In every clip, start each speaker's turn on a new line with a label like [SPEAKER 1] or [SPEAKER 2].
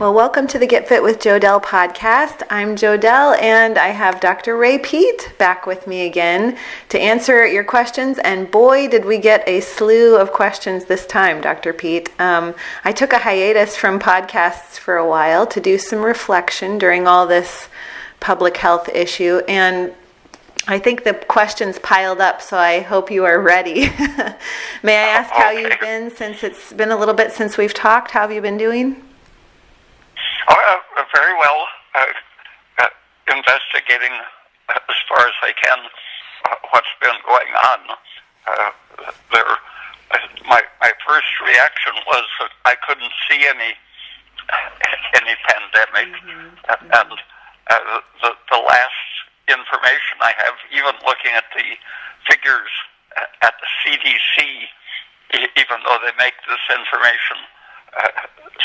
[SPEAKER 1] Well, welcome to the Get Fit with Jodelle podcast. I'm Jodelle, and I have Dr. Ray Peat back with me again to answer your questions. And boy, did we get a slew of questions this time, Dr. Peat. I took a hiatus from podcasts for a while to do some reflection during all this public health issue, and I think the questions piled up, so I hope you are ready. May I ask how you've been since it's been a little bit since we've talked? How have you been doing?
[SPEAKER 2] Very well. Investigating as far as I can what's been going on. My first reaction was that I couldn't see any pandemic, and the last information I have, even looking at the figures at the CDC, even though they make this information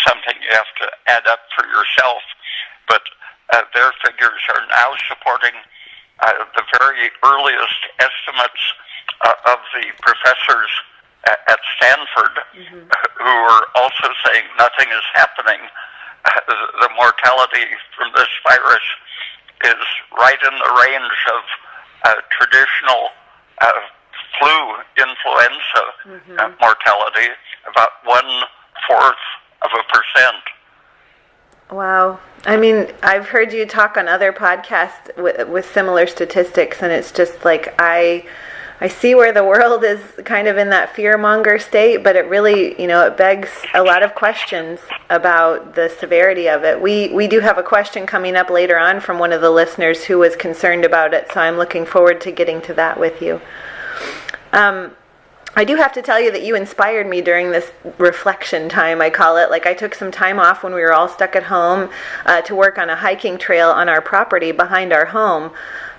[SPEAKER 2] something you have to add up for yourself, but their figures are now supporting the very earliest estimates of the professors at Stanford, who are also saying nothing is happening. The mortality from this virus is right in the range of traditional flu influenza mortality, about 1/4%.
[SPEAKER 1] Wow. I mean, I've heard you talk on other podcasts with similar statistics, and it's just like I see where the world is kind of in that fear-monger state, but it really, it begs a lot of questions about the severity of it. We do have a question coming up later on from one of the listeners who was concerned about it, so I'm looking forward to getting to that with you. I do have to tell you that you inspired me during this reflection time, I call it. Like, I took some time off when we were all stuck at home to work on a hiking trail on our property behind our home.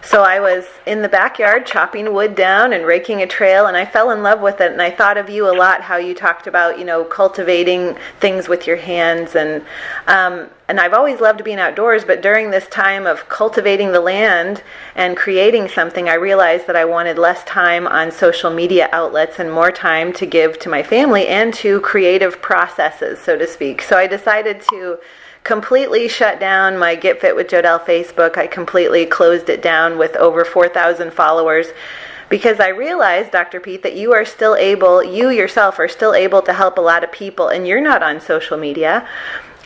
[SPEAKER 1] So I was in the backyard chopping wood down and raking a trail, and I fell in love with it. And I thought of you a lot, how you talked about, cultivating things with your hands. And I've always loved being outdoors, but during this time of cultivating the land and creating something, I realized that I wanted less time on social media outlets and more time to give to my family and to creative processes, so to speak. So I decided to completely shut down my Get Fit with Jodelle Facebook. I completely closed it down with over 4,000 followers because I realized, Dr. Peat, that you yourself are still able to help a lot of people, and you're not on social media.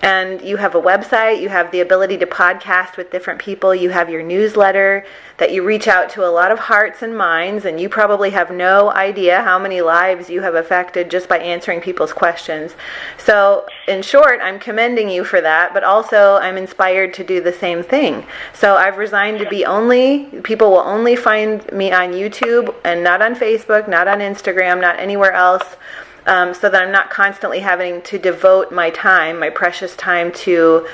[SPEAKER 1] And you have a website, you have the ability to podcast with different people, you have your newsletter that you reach out to a lot of hearts and minds, and you probably have no idea how many lives you have affected just by answering people's questions. So, in short, I'm commending you for that, but also I'm inspired to do the same thing. So I've resigned to people will only find me on YouTube and not on Facebook, not on Instagram, not anywhere else. So that I'm not constantly having to devote my precious time to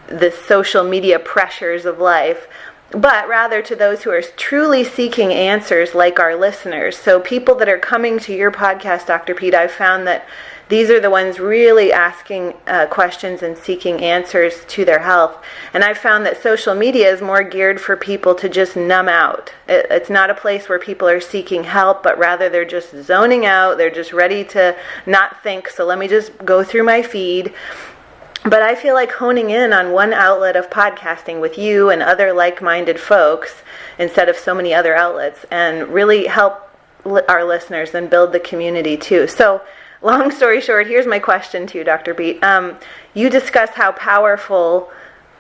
[SPEAKER 1] the social media pressures of life, but rather to those who are truly seeking answers like our listeners. So people that are coming to your podcast, Dr. Peat, I've found that these are the ones really asking questions and seeking answers to their health. And I've found that social media is more geared for people to just numb out. It's not a place where people are seeking help, but rather they're just zoning out. They're just ready to not think, so let me just go through my feed. But I feel like honing in on one outlet of podcasting with you and other like-minded folks instead of so many other outlets, and really help our listeners and build the community too. So, long story short, here's my question to you, Dr. Peat. You discussed how powerful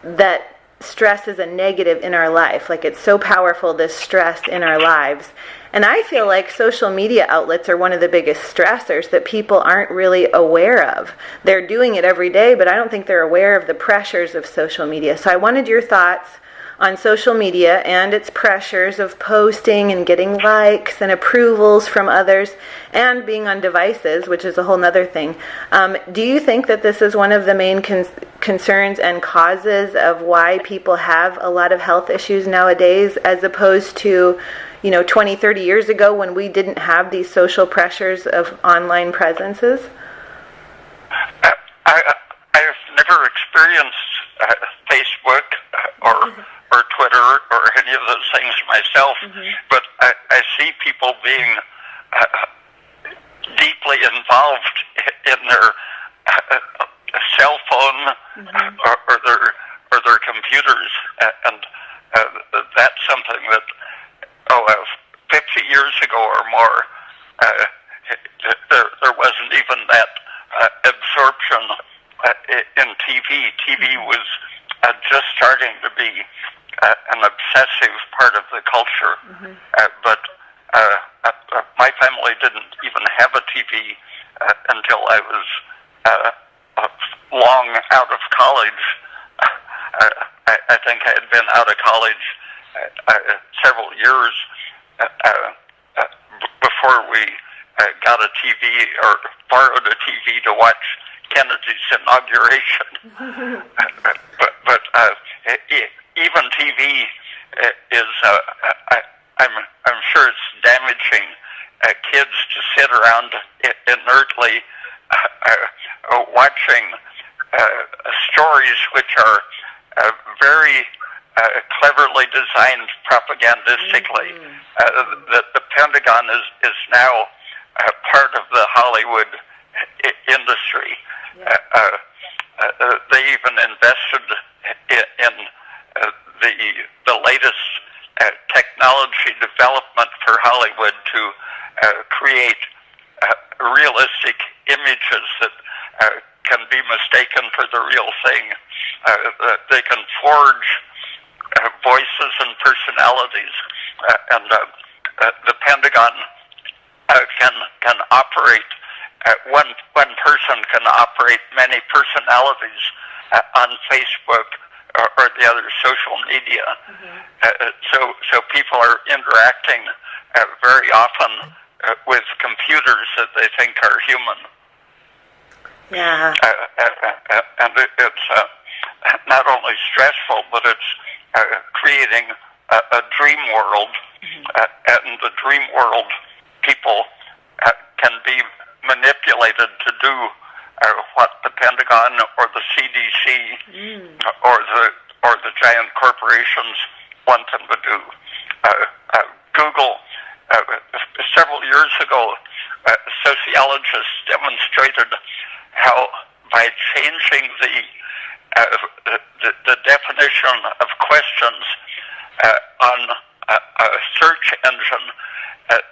[SPEAKER 1] that stress is a negative in our life. Like, it's so powerful, this stress in our lives. And I feel like social media outlets are one of the biggest stressors that people aren't really aware of. They're doing it every day, but I don't think they're aware of the pressures of social media. So I wanted your thoughts on social media and its pressures of posting and getting likes and approvals from others and being on devices, which is a whole nother thing. Do you think that this is one of the main concerns and causes of why people have a lot of health issues nowadays, as opposed to 20, 30 years ago when we didn't have these social pressures of online presences?
[SPEAKER 2] I've never experienced Facebook or Twitter or any of those things myself, but I see people being deeply involved in their cell phone or their computers, and that's something that 50 years ago or more, there wasn't even that absorption in TV. TV was just starting to be an obsessive part of the culture, but my family didn't even have a TV until I was long out of college. I think I had been out of college several years before we got a TV or borrowed a TV to watch Kennedy's inauguration. but even TV is, I'm sure it's damaging kids to sit around inertly watching stories which are very cleverly designed propagandistically. The Pentagon is now part of the Hollywood industry. They even invested in the latest technology development for Hollywood to create realistic images that can be mistaken for the real thing. They can forge voices and personalities, and the Pentagon can operate. One person can operate many personalities on Facebook or the other social media. So people are interacting very often with computers that they think are human.
[SPEAKER 1] Yeah.
[SPEAKER 2] And it's not only stressful, but it's creating a dream world. And the dream world, people can be manipulated to do what the Pentagon or the CDC or the giant corporations want them to do. Google, several years ago, sociologists demonstrated how by changing the definition of questions on a search engine,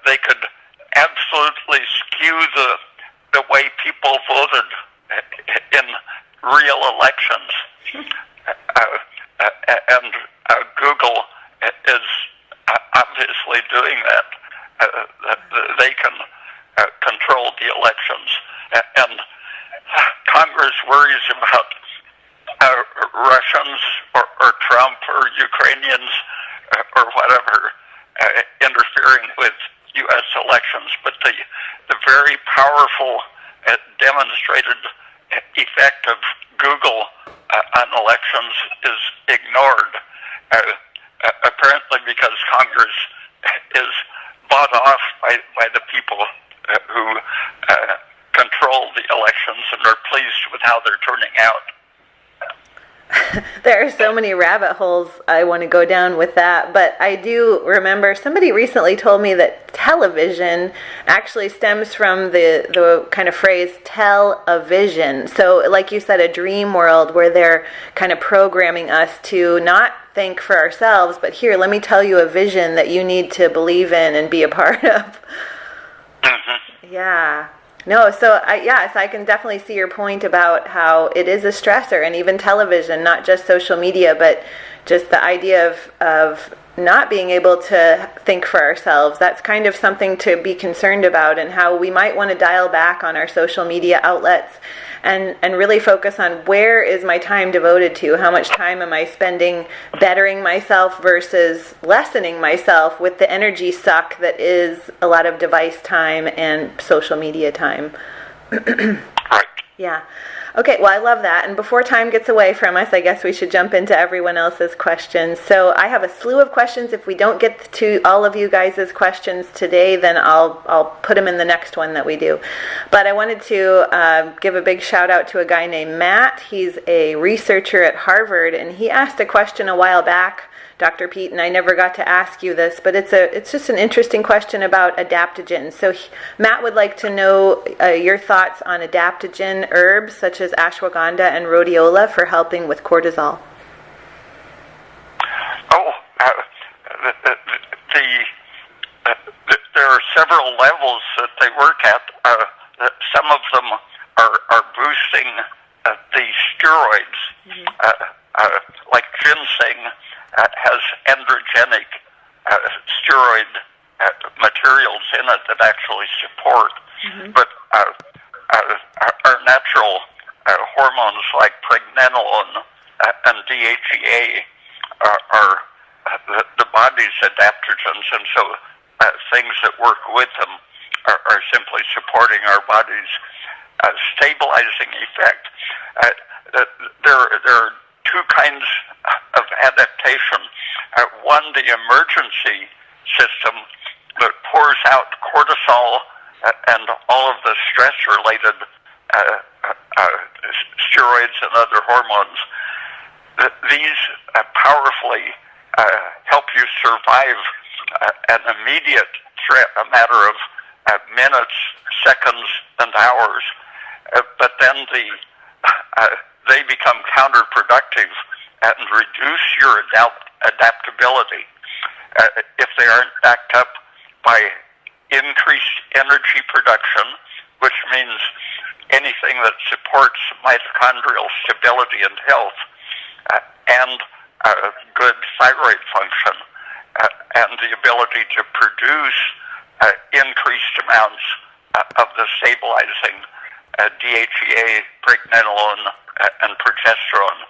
[SPEAKER 2] they could absolutely skew the way people voted in real elections. And Google is obviously doing that. They can control the elections. And Congress worries about Russians or Trump or Ukrainians or whatever interfering with U.S. elections, but the very powerful demonstrated effect of Google on elections is ignored, apparently because Congress is bought off by the people who control the elections and are pleased with how they're turning out.
[SPEAKER 1] There are so many rabbit holes I want to go down with that, but I do remember somebody recently told me that television actually stems from the kind of phrase tell a vision. So like you said, a dream world where they're kind of programming us to not think for ourselves, but here, let me tell you a vision that you need to believe in and be a part of. Yeah. No, so I can definitely see your point about how it is a stressor, and even television, not just social media, but just the idea of not being able to think for ourselves. That's kind of something to be concerned about, and how we might want to dial back on our social media outlets and really focus on where is my time devoted to? How much time am I spending bettering myself versus lessening myself with the energy suck that is a lot of device time and social media time?
[SPEAKER 2] Right.
[SPEAKER 1] Yeah. Okay, well, I love that. And before time gets away from us, I guess we should jump into everyone else's questions. So I have a slew of questions. If we don't get to all of you guys' questions today, then I'll put them in the next one that we do. But I wanted to give a big shout out to a guy named Matt. He's a researcher at Harvard, and he asked a question a while back Dr. Peat, and I never got to ask you this, but it's just an interesting question about adaptogens. So Matt would like to know your thoughts on adaptogen herbs such as ashwagandha and rhodiola for helping with cortisol.
[SPEAKER 2] There are several levels that they work at. Some of them are boosting the steroids, like ginseng has androgenic steroid materials in it that actually support. But our natural hormones like pregnenolone and DHEA are the body's adaptogens, and so things that work with them are simply supporting our body's stabilizing effect. There are two kinds of adaptation. One, the emergency system that pours out cortisol and all of the stress-related steroids and other hormones. These powerfully help you survive an immediate threat, a matter of minutes, seconds, and hours. But then they become counterproductive and reduce your adaptability if they aren't backed up by increased energy production, which means anything that supports mitochondrial stability and health, and good thyroid function, and the ability to produce increased amounts of the stabilizing DHEA, pregnenolone, and progesterone.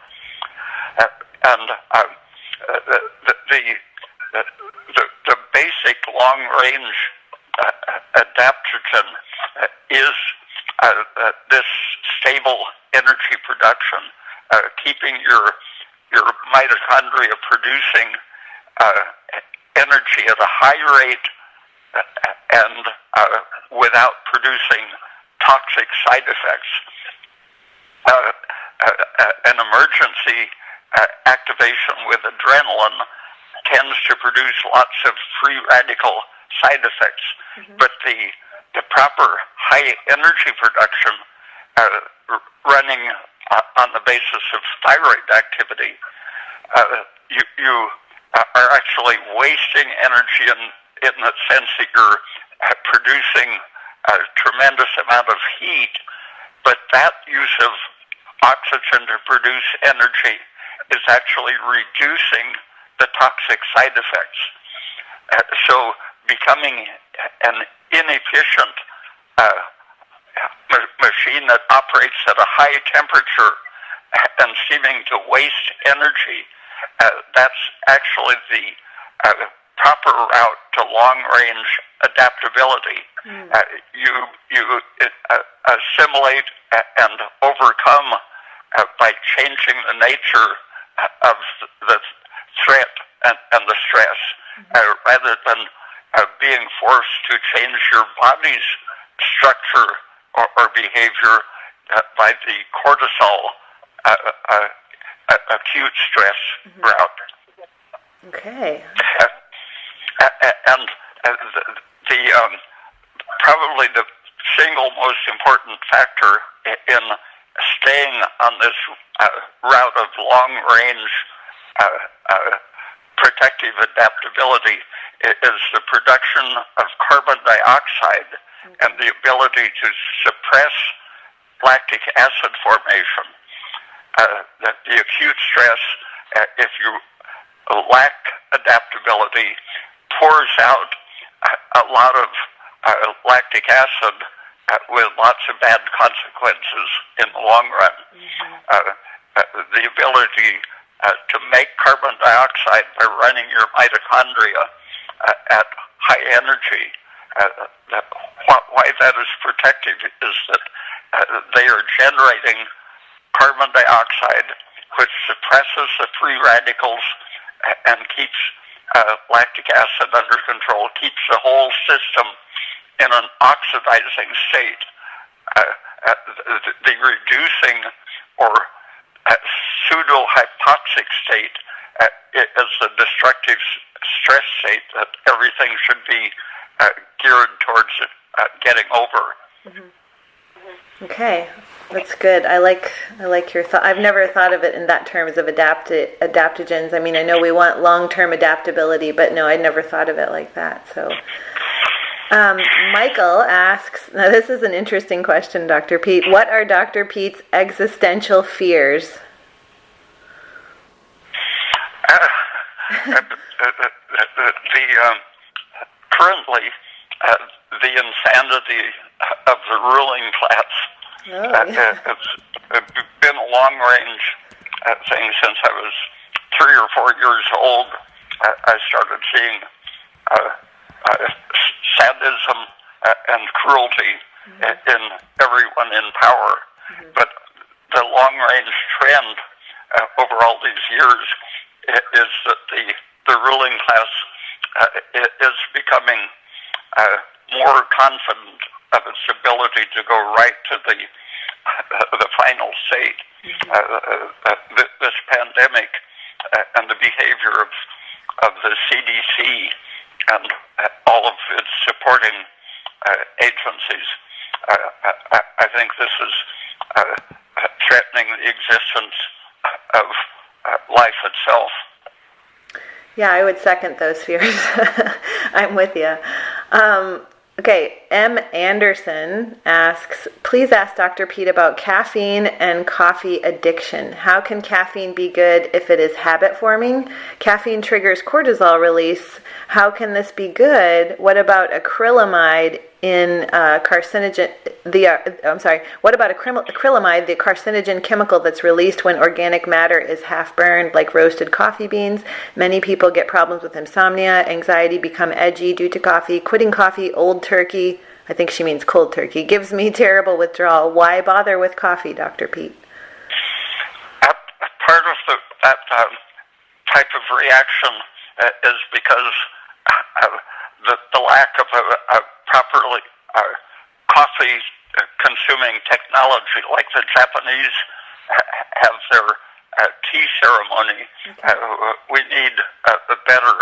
[SPEAKER 2] The basic long-range adaptogen is this stable energy production, keeping your mitochondria producing energy at a high rate and without producing toxic side effects. An emergency activation with adrenaline tends to produce lots of free radical side effects, but the proper high energy production running on the basis of thyroid activity, you are actually wasting energy in the sense that you're producing a tremendous amount of heat, but that use of oxygen to produce energy is actually reducing the toxic side effects. So becoming an inefficient machine that operates at a high temperature and seeming to waste energy, that's actually the proper route to long-range adaptability. You assimilate and overcome by changing the nature of the threat and the stress, rather than being forced to change your body's structure or behavior by the cortisol acute stress route.
[SPEAKER 1] Okay.
[SPEAKER 2] And probably the single most important factor in staying on this route of long-range protective adaptability is the production of carbon dioxide and the ability to suppress lactic acid formation. The acute stress, if you lack adaptability, pours out a lot of lactic acid with lots of bad consequences in the long run. The ability to make carbon dioxide by running your mitochondria at high energy, why that is protective is that they are generating carbon dioxide, which suppresses the free radicals and keeps lactic acid under control, keeps the whole system in an oxidizing state. The reducing or pseudo-hypoxic state is a destructive stress state that everything should be geared towards getting over.
[SPEAKER 1] Mm-hmm. Okay, that's good. I like your thought. I've never thought of it in that terms of adaptogens. I mean, I know we want long-term adaptability, but no, I never thought of it like that. So, Michael asks, now this is an interesting question, Dr. Peat. What are Dr. Peat's existential fears?
[SPEAKER 2] Currently, the insanity of the ruling class. It's been a long-range thing since I was 3 or 4 years old. I started seeing sadism and cruelty in everyone in power. Mm-hmm. But the long-range trend over all these years is that the ruling class is becoming more confident of its ability to go right to the final state. Mm-hmm. This pandemic and the behavior of the CDC and all of its supporting agencies, I think this is threatening the existence of life itself.
[SPEAKER 1] Yeah, I would second those fears. I'm with you. Okay, M. Anderson asks, please ask Dr. Peat about caffeine and coffee addiction. How can caffeine be good if it is habit forming? Caffeine triggers cortisol release. How can this be good? What about acrylamide in carcinogen? What about acrylamide, the carcinogen chemical that's released when organic matter is half burned, like roasted coffee beans? Many people get problems with insomnia, anxiety, become edgy due to coffee. Quitting coffee, old turkey, I think she means cold turkey, gives me terrible withdrawal. Why bother with coffee, Dr. Peat?
[SPEAKER 2] Part of that type of reaction is because the lack of a properly coffee-consuming technology, like the Japanese have their tea ceremony. Okay. We need a better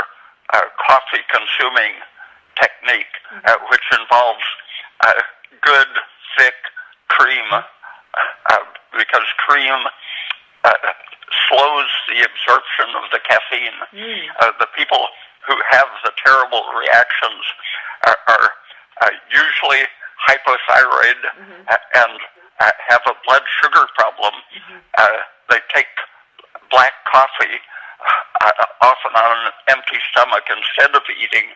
[SPEAKER 2] coffee-consuming technique, which involves good, thick cream, because cream slows the absorption of the caffeine. The people who have the terrible reactions are usually hypothyroid and have a blood sugar problem. They take black coffee, often on an empty stomach instead of eating,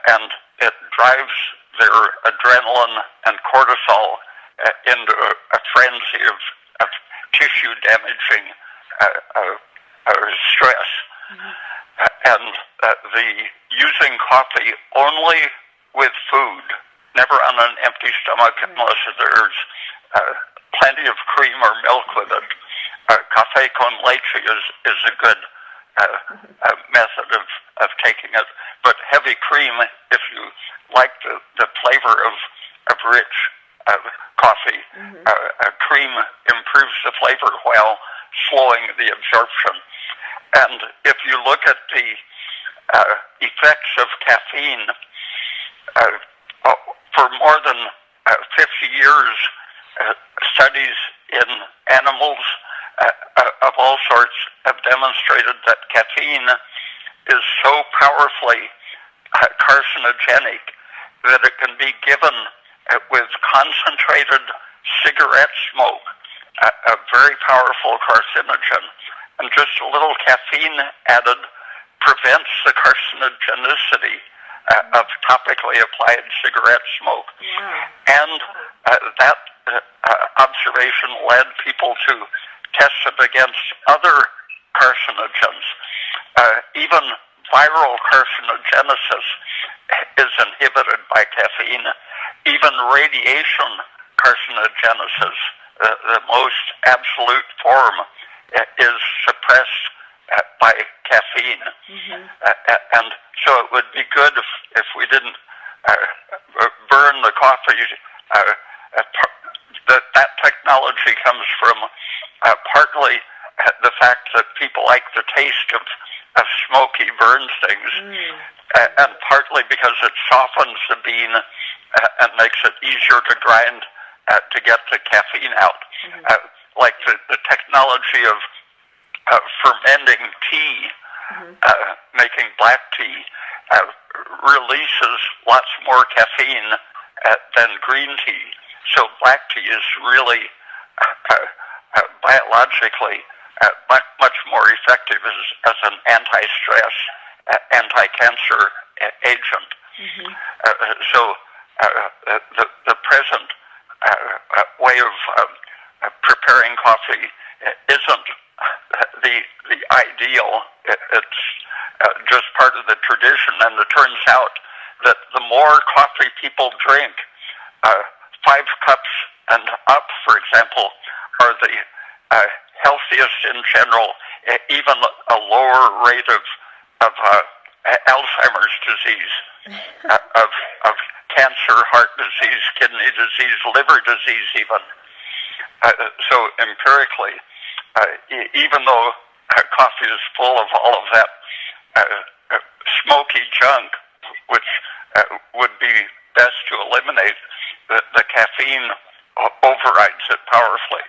[SPEAKER 2] and it drives their adrenaline and cortisol into a frenzy of tissue-damaging stress. And the using coffee only with food, never on an empty stomach unless there's plenty of cream or milk with it. Café con leche is a good method of taking it. But heavy cream, if you like the flavor of rich coffee, cream improves the flavor while slowing the absorption. And if you look at the effects of caffeine, for more than 50 years, studies in animals of all sorts have demonstrated that caffeine is so powerfully carcinogenic that it can be given with concentrated cigarette smoke, a very powerful carcinogen. And just a little caffeine added prevents the carcinogenicity of topically applied cigarette smoke. And that observation led people to test it against other carcinogens. Even viral carcinogenesis is inhibited by caffeine. Even radiation carcinogenesis, the most absolute form, is suppressed by caffeine. And so it would be good if we didn't burn the coffee. That technology comes from partly the fact that people like the taste of smoky burned things, and partly because it softens the bean and makes it easier to grind to get the caffeine out. Like the technology of fermenting tea, making black tea, releases lots more caffeine than green tea. So black tea is really biologically much more effective as an anti-stress, anti-cancer agent. So the present way of preparing coffee isn't the ideal. It's just part of the tradition, and it turns out that the more coffee people drink, 5 cups and up, for example, are the healthiest in general, even a lower rate of Alzheimer's disease, of cancer, heart disease, kidney disease, liver disease even. So empirically, even though coffee is full of all of that smoky junk, which would be best to eliminate, the caffeine overrides it powerfully.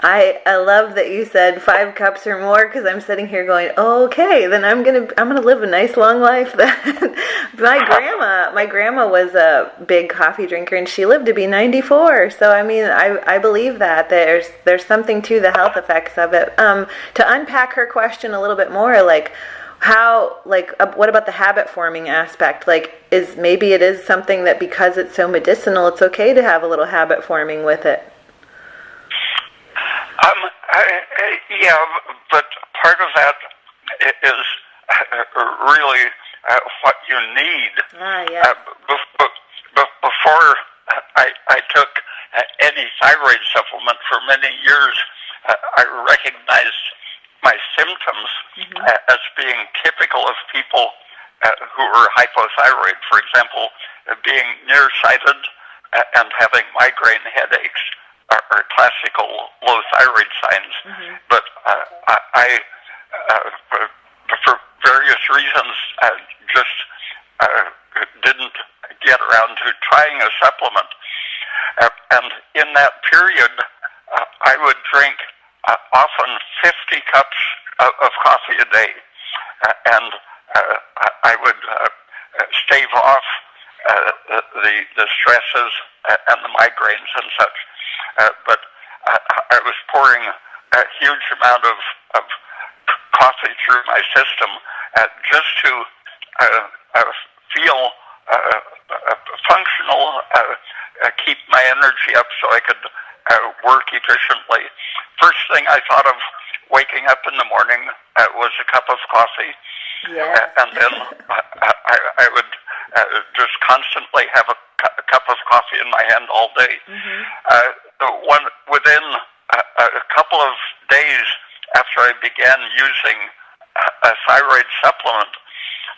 [SPEAKER 1] I love that you said 5 cups or more, because I'm sitting here going, oh, okay, then I'm gonna live a nice long life. Then my grandma was a big coffee drinker, and she lived to be 94. So I mean, I believe that there's something to the health effects of it. To unpack her question a little bit more, like how, what about the habit forming aspect? Like, maybe it is something that because it's so medicinal, it's okay to have a little habit forming with it.
[SPEAKER 2] Yeah, but part of that is really what you need.
[SPEAKER 1] Yeah.
[SPEAKER 2] Before I took any thyroid supplement for many years, I recognized my symptoms as being typical of people who were hypothyroid. For example, being nearsighted and having migraine headaches are classical low thyroid signs. But I for various reasons, just didn't get around to trying a supplement. And in that period, I would drink often 50 cups of coffee a day. And I would stave off the stresses and the migraines and such. But I was pouring a huge amount of coffee through my system just to feel functional, keep my energy up so I could work efficiently. First thing I thought of waking up in the morning was a cup of coffee.
[SPEAKER 1] Yes.
[SPEAKER 2] And then I would just constantly have a cup of coffee in my hand all day. Within a couple of days after I began using a thyroid supplement,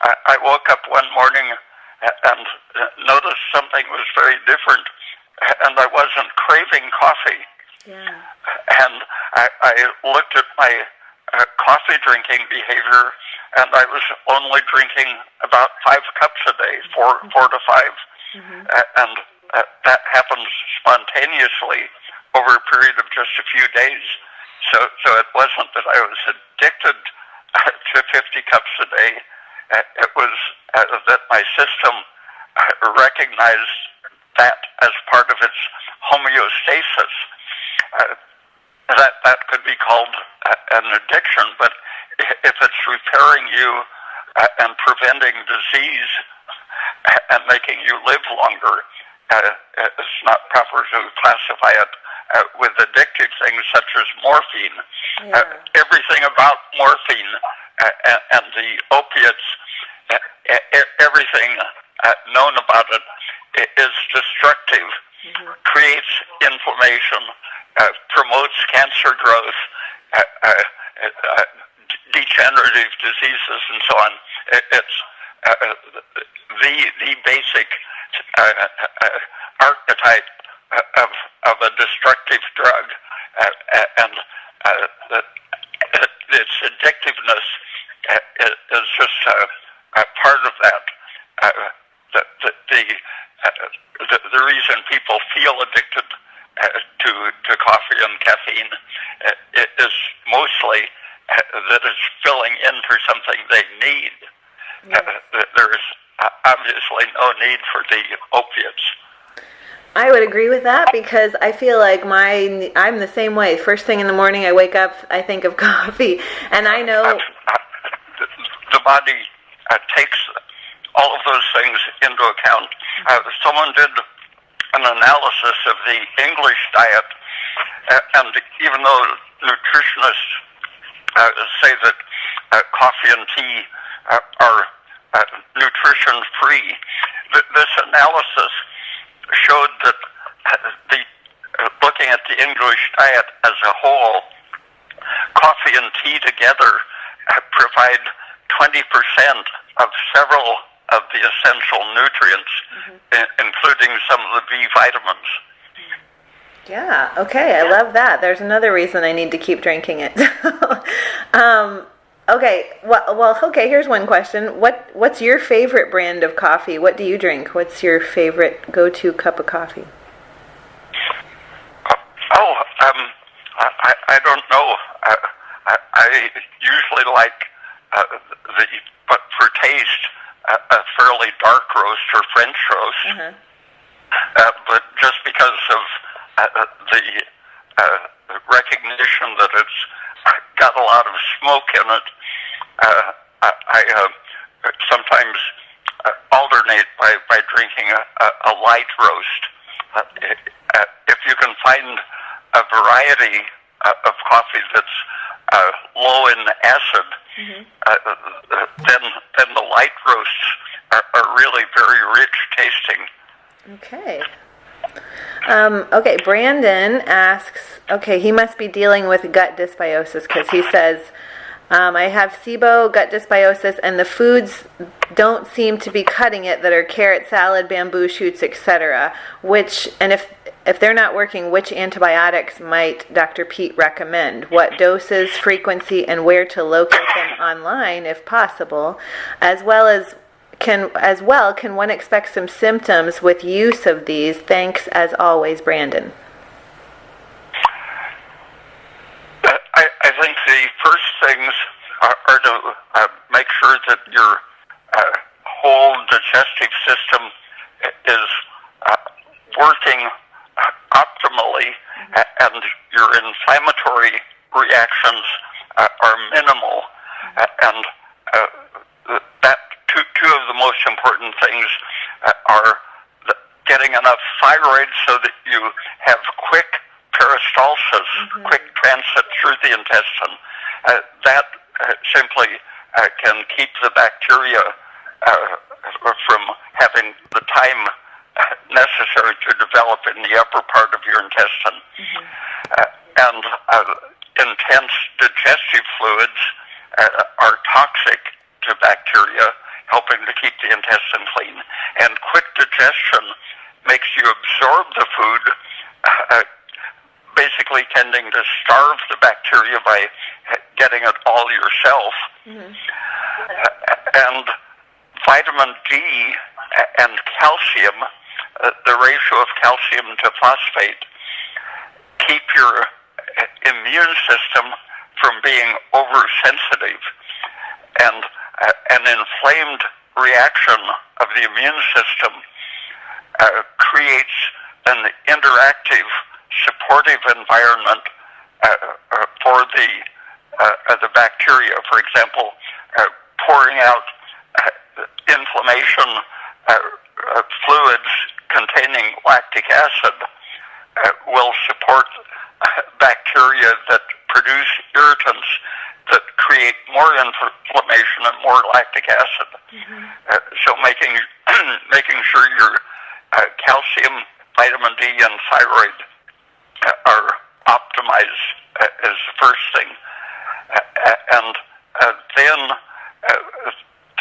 [SPEAKER 2] I woke up one morning and noticed something was very different, and I wasn't craving coffee.
[SPEAKER 1] Yeah.
[SPEAKER 2] And I looked at my coffee drinking behavior, and I was only drinking about 5 cups a day, 4 to 5. And that happens spontaneously over a period of just a few days. So it wasn't that I was addicted to 50 cups a day. It was that my system recognized that as part of its homeostasis. That could be called an addiction, but if it's repairing you and preventing disease and making you live longer, it's not proper to classify it with addictive things such as morphine. Everything about morphine and the opiates, everything known about it is destructive, creates inflammation, promotes cancer growth, degenerative diseases, and so on. It's the basic archetype of a destructive drug, and its addictiveness is just a part of that. The reason people feel addicted to coffee and caffeine is mostly that it's filling in for something they need. There's obviously no need for the opiates.
[SPEAKER 1] I would agree with that because I feel like I'm the same way. First thing in the morning I wake up, I think of coffee, and I know
[SPEAKER 2] the body takes all of those things into account. Someone did an analysis of the English diet, and even though nutritionists say that coffee and tea are nutrition-free, this analysis showed that looking at the English diet as a whole, coffee and tea together provide 20% of several of the essential nutrients, including some of the B vitamins.
[SPEAKER 1] Yeah, okay, I love that. There's another reason I need to keep drinking it. Okay, here's one question. What's your favorite brand of coffee? What do you drink? What's your favorite go-to cup of coffee?
[SPEAKER 2] I don't know. I usually like but for taste, a fairly dark roast or French roast. But just because of the recognition that it's got a lot of smoke in it, I sometimes alternate by drinking a light roast. If you can find a variety of coffee that's low in acid, then the light roasts are really very rich tasting.
[SPEAKER 1] Okay. Brandon asks, he must be dealing with gut dysbiosis because he says, I have SIBO, gut dysbiosis, and the foods don't seem to be cutting it that are carrot salad, bamboo shoots, etc. And if they're not working, which antibiotics might Dr. Peat recommend? What doses, frequency, and where to locate them online, if possible, as well can one expect some symptoms with use of these? Thanks as always, Brandon.
[SPEAKER 2] I think the first things are to make sure that your whole digestive system is working optimally, and your inflammatory reactions are minimal, and that two of the most important things are getting enough thyroid so that you have quick peristalsis, quick transit through the intestine. That simply can keep the bacteria from having the time necessary to develop in the upper part of your intestine. And intense digestive fluids are toxic to bacteria, helping to keep the intestine clean. And quick digestion makes you absorb the food, basically tending to starve the bacteria by getting it all yourself. And vitamin D and calcium, the ratio of calcium to phosphate, keep your immune system from being oversensitive. And an inflamed reaction of the immune system creates an interactive, supportive environment for the bacteria. For example, pouring out inflammation fluids containing lactic acid will support bacteria that produce irritants that create more inflammation and more lactic acid. So making sure your calcium, vitamin D, and thyroid are optimized is the first thing. And then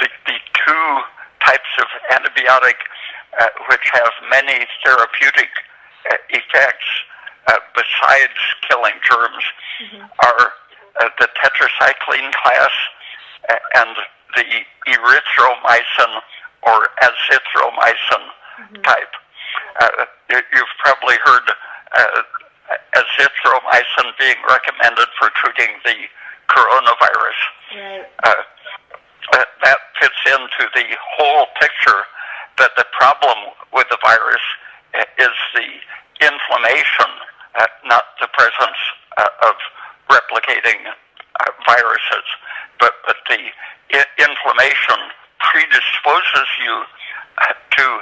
[SPEAKER 2] the two types of antibiotic which have many therapeutic effects besides killing germs are the tetracycline class and the erythromycin or azithromycin type. You've probably heard azithromycin being recommended for treating the coronavirus.
[SPEAKER 1] Right.
[SPEAKER 2] That fits into the whole picture that the problem with the virus is the inflammation, not the presence of replicating viruses, but the inflammation predisposes you to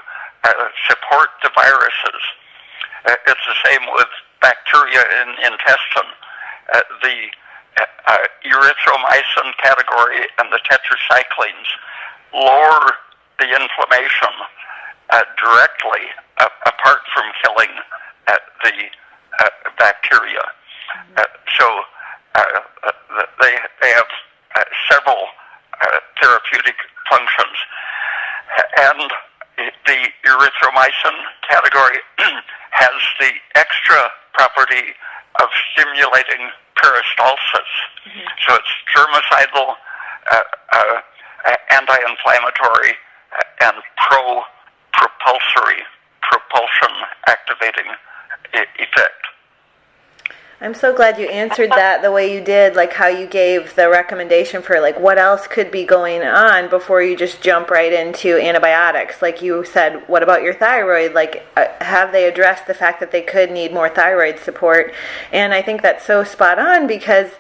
[SPEAKER 2] support the viruses. It's the same with bacteria in intestine. The erythromycin category and the tetracyclines lower the inflammation directly, apart from killing the bacteria. So they have several therapeutic functions. And the erythromycin category has the extra property of stimulating peristalsis. So it's germicidal, anti-inflammatory, and propulsion activating effect.
[SPEAKER 1] I'm so glad you answered that the way you did, like how you gave the recommendation for like what else could be going on before you just jump right into antibiotics. Like you said, what about your thyroid? Like have they addressed the fact that they could need more thyroid support? And I think that's so spot on, because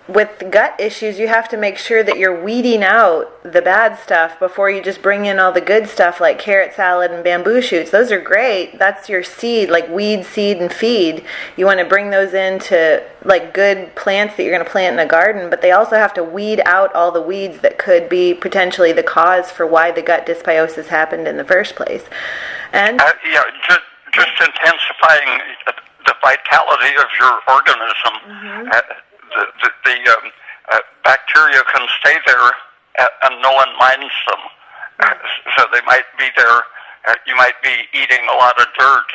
[SPEAKER 1] with gut issues, you have to make sure that you're weeding out the bad stuff before you just bring in all the good stuff like carrot salad and bamboo shoots. Those are great. That's your seed, like weed, seed, and feed. You want to bring those into like good plants that you're going to plant in a garden, but they also have to weed out all the weeds that could be potentially the cause for why the gut dysbiosis happened in the first place. And
[SPEAKER 2] just intensifying the vitality of your organism. The bacteria can stay there and no one minds them. So they might be there. You might be eating a lot of dirt,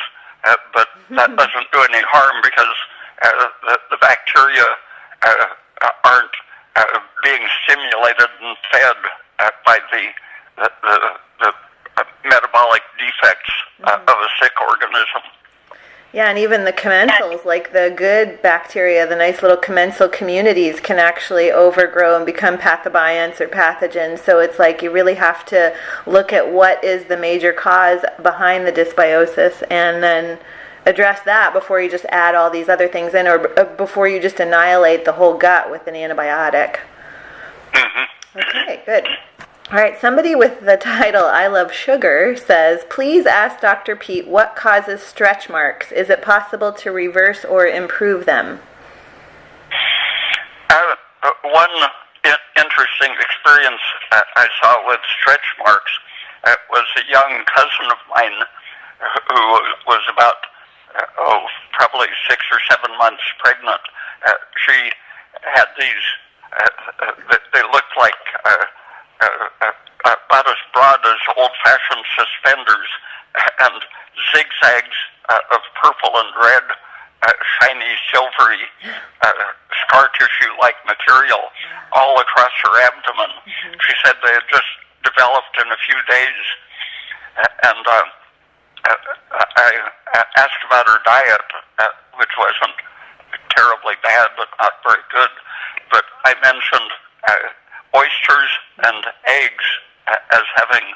[SPEAKER 2] but that doesn't do any harm because the bacteria aren't being stimulated and fed by the metabolic defects of a sick organism.
[SPEAKER 1] Yeah, and even the commensals, like the good bacteria, the nice little commensal communities can actually overgrow and become pathobionts or pathogens. So it's like you really have to look at what is the major cause behind the dysbiosis and then address that before you just add all these other things in, or before you just annihilate the whole gut with an antibiotic. Okay, good. All right, somebody with the title, I Love Sugar, says, please ask Dr. Peat what causes stretch marks. Is it possible to reverse or improve them?
[SPEAKER 2] One interesting experience I saw with stretch marks was a young cousin of mine who was about, probably 6 or 7 months pregnant. She had these, they looked like about as broad as old-fashioned suspenders, and zigzags of purple and red, shiny, silvery, scar tissue-like material all across her abdomen. She said they had just developed in a few days, and I asked about her diet, which wasn't terribly bad, but not very good. But I mentioned oysters and eggs as having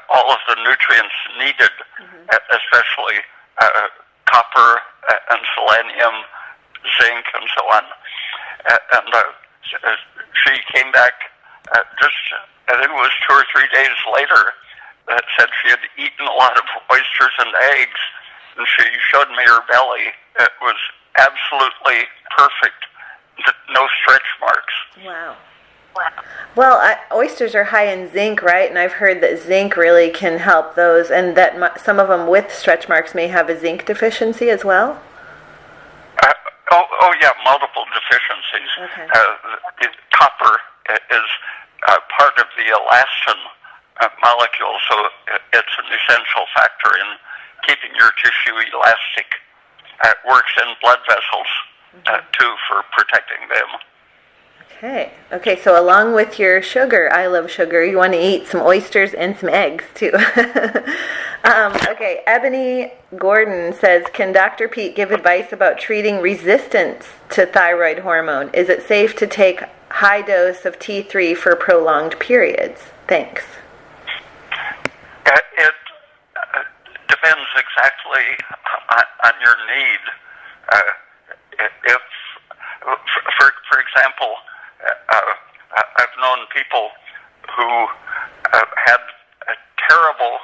[SPEAKER 2] all of the nutrients needed, especially copper and selenium, zinc, and so on. And she came back just, I think it was 2 or 3 days later, that said she had eaten a lot of oysters and eggs, and she showed me her belly. It was absolutely perfect. No stretch marks.
[SPEAKER 1] Wow. Well, oysters are high in zinc, right? And I've heard that zinc really can help those, and that some of them with stretch marks may have a zinc deficiency as well?
[SPEAKER 2] Yeah, multiple deficiencies.
[SPEAKER 1] Okay.
[SPEAKER 2] Copper is part of the elastin molecule, so it's an essential factor in keeping your tissue elastic. works in blood vessels too for protecting them.
[SPEAKER 1] Okay, so along with your sugar, I love sugar, you want to eat some oysters and some eggs too. Okay, Ebony Gordon says, can Dr. Peat give advice about treating resistance to thyroid hormone? Is it safe to take high dose of T3 for prolonged periods? Thanks.
[SPEAKER 2] It depends exactly on your need. If, for example, I've known people who had a terrible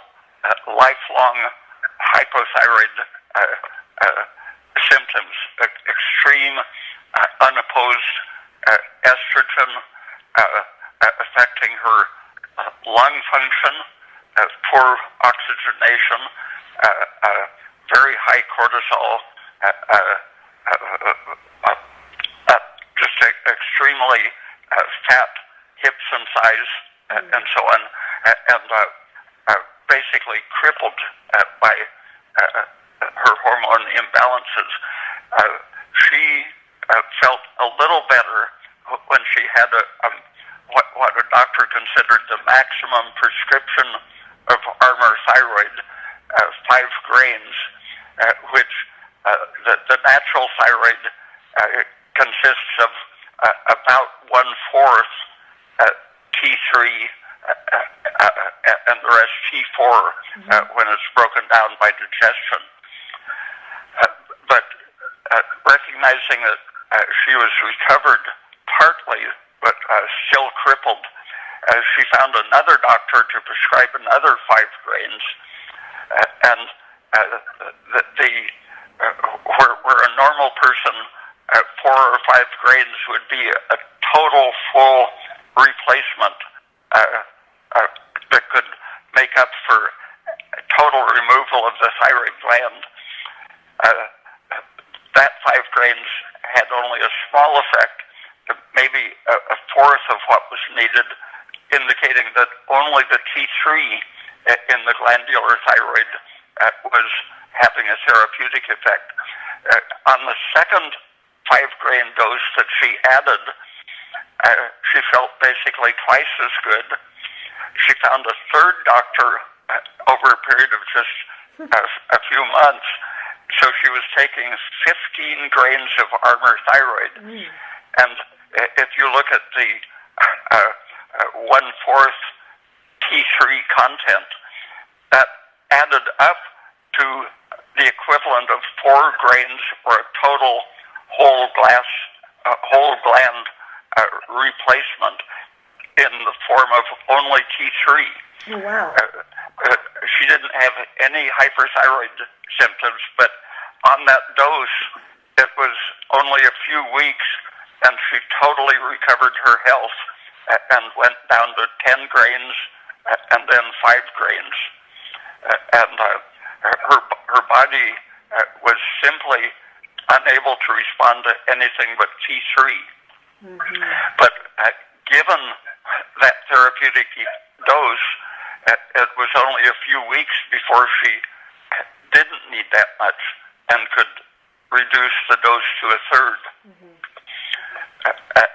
[SPEAKER 2] lifelong hypothyroid symptoms, extreme unopposed estrogen affecting her lung function, poor oxygenation, very high cortisol, just extremely fat hips and thighs, and so on, and basically crippled by her hormone imbalances. She felt a little better when she had what a doctor considered the maximum prescription of Armour Thyroid, 5 grains, which the natural thyroid consists of about 1/4 T3 and the rest T4 when it's broken down by digestion. But recognizing that she was recovered partly, but still crippled, she found another doctor to prescribe another 5 grains, and where a normal person 4 or 5 grains would be a total full replacement that could make up for total removal of the thyroid gland. That 5 grains had only a small effect, maybe a fourth of what was needed, indicating that only the T3 in the glandular thyroid was having a therapeutic effect. On the second 5-grain dose that she added, she felt basically twice as good. She found a third doctor over a period of just a few months. So she was taking 15 grains of Armour Thyroid. And if you look at the 1/4 T3 content, that added up to the equivalent of 4 grains or a total whole gland replacement in the form of only T3.
[SPEAKER 1] Oh, wow.
[SPEAKER 2] She didn't have any hyperthyroid symptoms, but on that dose, it was only a few weeks, and she totally recovered her health and went down to 10 grains and then 5 grains. And her body was simply unable to respond to anything but T3. But given that therapeutic dose, it was only a few weeks before she didn't need that much and could reduce the dose to a third.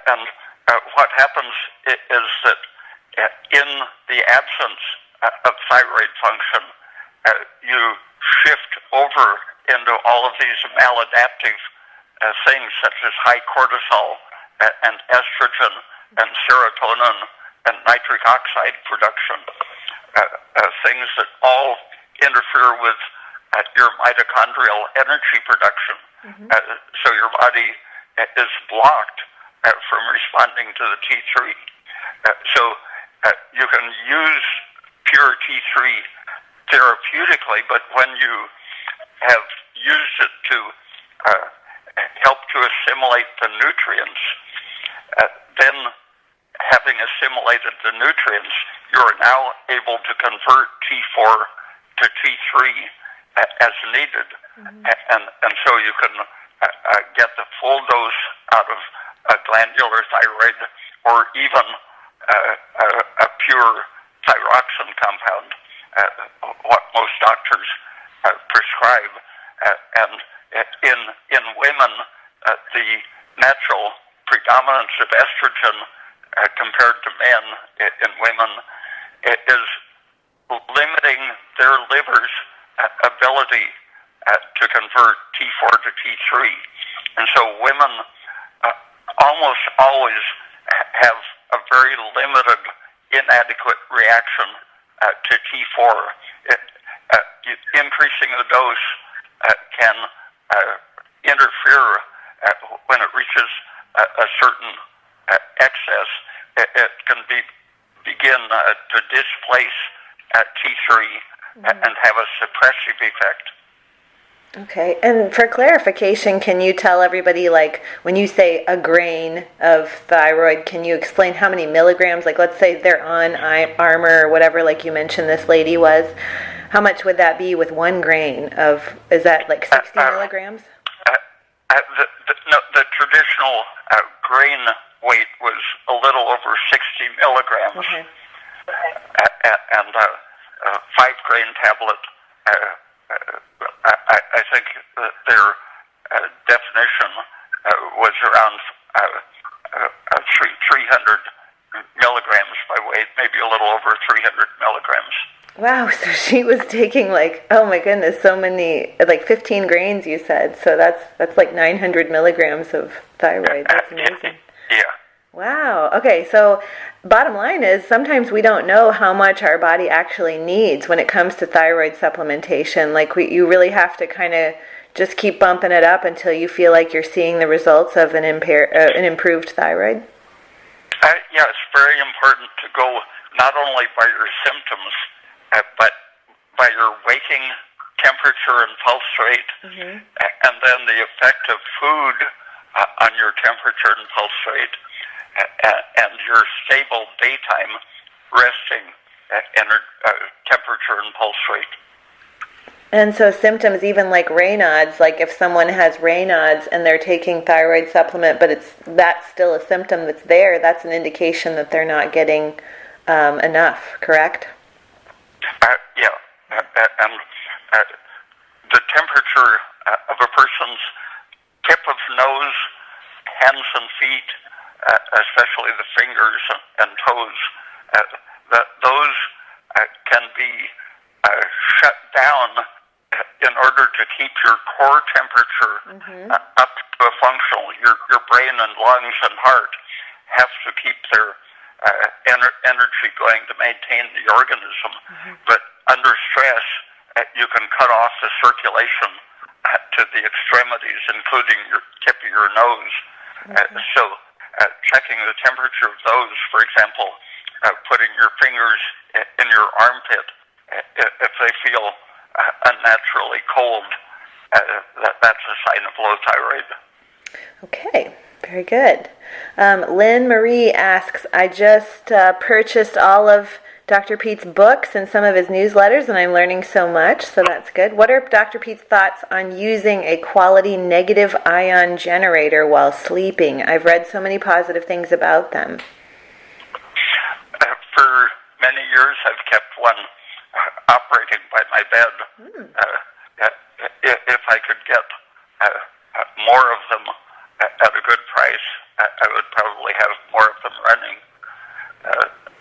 [SPEAKER 2] And what happens is that in the absence of thyroid function, you shift over into all of these maladaptive things such as high cortisol and estrogen and serotonin and nitric oxide production, things that all interfere with your mitochondrial energy production. So your body is blocked from responding to the T3. So you can use pure T3 therapeutically, but when you have used it to help to assimilate the nutrients, then having assimilated the nutrients, you are now able to convert T4 to T3 as needed. And so you can get the full dose out of a glandular thyroid or even a pure thyroxine compound, what most doctors prescribe. And in women, the natural predominance of estrogen compared to men in women is limiting their liver's ability to convert T4 to T3. And so women almost always have a very limited, inadequate reaction to T4. Increasing the dose can interfere when it reaches a certain excess. It can begin to displace T3 and have a suppressive effect.
[SPEAKER 1] Okay, and for clarification, can you tell everybody, like, when you say a grain of thyroid, can you explain how many milligrams? Like, let's say they're on Armour or whatever, like you mentioned this lady was. How much would that be with 1 grain of, is that like 60 milligrams?
[SPEAKER 2] The traditional grain weight was a little over 60 milligrams.
[SPEAKER 1] Okay.
[SPEAKER 2] And a 5-grain tablet, I think their definition was around 300 milligrams by weight, maybe a little over 300 milligrams.
[SPEAKER 1] Wow, so she was taking like, oh my goodness, so many, like 15 grains you said, so that's like 900 milligrams of thyroid. That's amazing.
[SPEAKER 2] Yeah.
[SPEAKER 1] Wow, okay, so bottom line is sometimes we don't know how much our body actually needs when it comes to thyroid supplementation. Like you really have to kind of just keep bumping it up until you feel like you're seeing the results of an improved thyroid.
[SPEAKER 2] Yeah, it's very important to go not only by your symptoms, but by your waking temperature and pulse rate, and then the effect of food on your temperature and pulse rate, and your stable daytime resting temperature and pulse rate.
[SPEAKER 1] And so symptoms, even like Raynaud's, like if someone has Raynaud's and they're taking thyroid supplement, but that's still a symptom that's there, that's an indication that they're not getting enough, correct?
[SPEAKER 2] Yeah, and the temperature of a person's tip of nose, hands and feet, especially the fingers and toes, those can be shut down in order to keep your core temperature up to a functional. Your brain and lungs and heart have to keep their energy going to maintain the organism. But under stress, you can cut off the circulation to the extremities, including your tip of your nose. So checking the temperature of those, for example, putting your fingers in your armpit, if they feel unnaturally cold, that's a sign of low thyroid. Okay,
[SPEAKER 1] very good. Lynn Marie asks, I just purchased all of Dr. Peat's books and some of his newsletters, and I'm learning so much, so that's good. What are Dr. Peat's thoughts on using a quality negative ion generator while sleeping? I've read so many positive things about them.
[SPEAKER 2] For many years, I've kept one operating by my bed. If I could get more of them at a good price, I would probably have more of them running.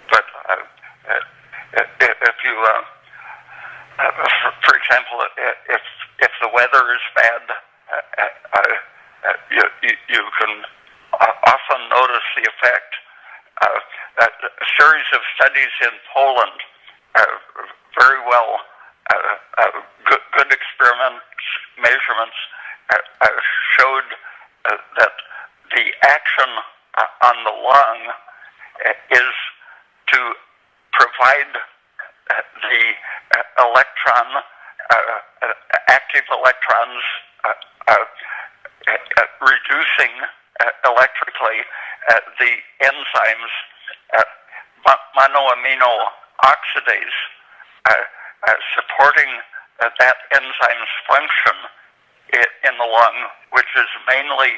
[SPEAKER 2] But if you, for example, if the weather is bad, you can often notice the effect. A series of studies in Poland, very well, good experiments, measurements, showed that the action on the lung is to provide the active electrons, reducing electrically the enzymes, monoamino oxidase, supporting that enzyme's function in the lung, which is mainly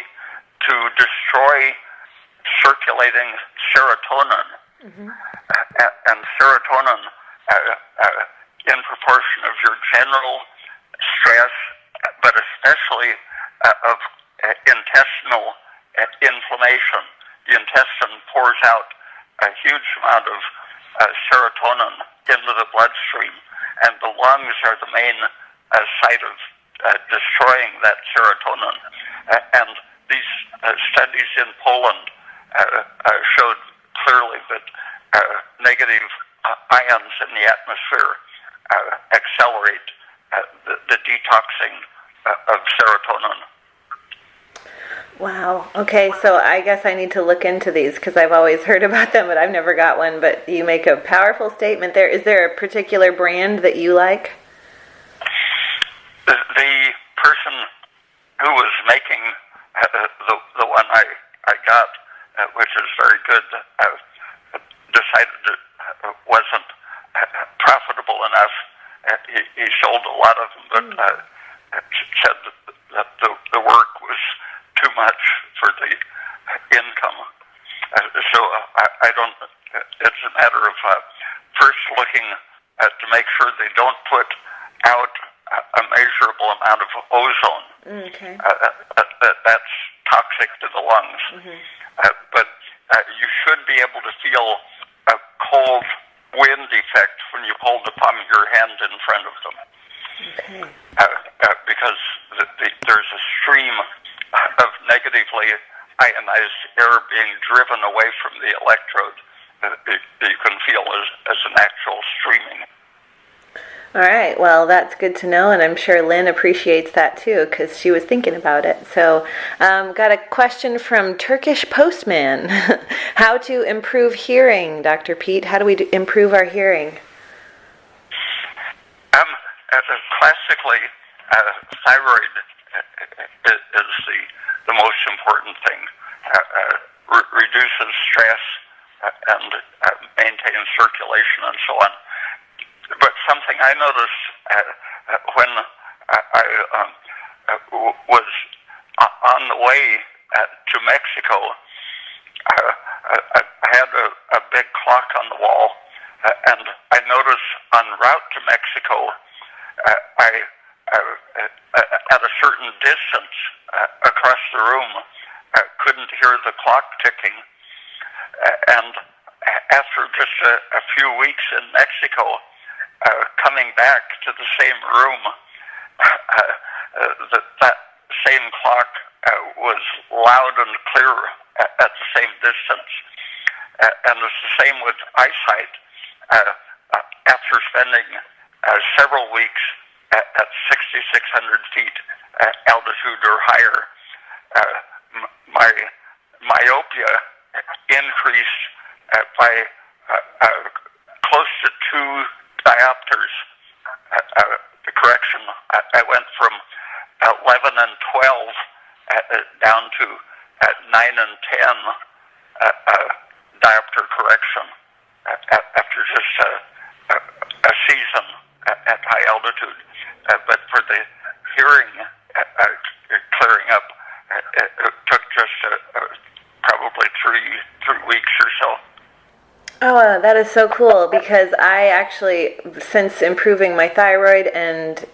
[SPEAKER 2] to destroy circulating serotonin. And serotonin, in proportion of your general stress, but especially pours out a huge amount of serotonin into the bloodstream, and the lungs are the main site of destroying that serotonin. And these studies in Poland showed clearly that negative ions in the atmosphere accelerate the detoxing of serotonin.
[SPEAKER 1] Wow. Okay, so I guess I need to look into these because I've always heard about them, but I've never got one. But you make a powerful statement there. Is there a particular brand that you like?
[SPEAKER 2] The person who was making the one I got, which is very good, decided it wasn't profitable enough. He sold a lot of them, but said that the work was too much for the income. So I don't, it's a matter of first looking to make sure they don't put out a measurable amount of ozone.
[SPEAKER 1] Okay.
[SPEAKER 2] That's toxic to the lungs. But you should be able to feel a cold wind effect when you hold the palm of your hand in front of them.
[SPEAKER 1] Okay.
[SPEAKER 2] Because there's a stream of negatively ionized air being driven away from the electrode that you can feel as an actual streaming.
[SPEAKER 1] All right. Well, that's good to know, and I'm sure Lynn appreciates that too because she was thinking about it. So, got a question from Turkish Postman. How to improve hearing, Dr. Peat? How do we improve our hearing?
[SPEAKER 2] Classically, thyroid is the most important thing. Reduces stress and maintains circulation and so on. But something I noticed when I was on the way to Mexico, I had a big clock on the wall, and I noticed en route to Mexico, I at a certain distance across the room, couldn't hear the clock ticking. And after just a few weeks in Mexico, coming back to the same room, that same clock was loud and clear at the same distance. And it's the same with eyesight. After spending several weeks at 6,600 feet altitude or higher, my myopia increased by close to 2 diopters. Correction, I went from 11 and 12 down to 9 and 10 diopter correction after just a season at high altitude. But for the hearing clearing up, it took just probably three weeks or so.
[SPEAKER 1] Oh, that is so cool because I actually, since improving my thyroid and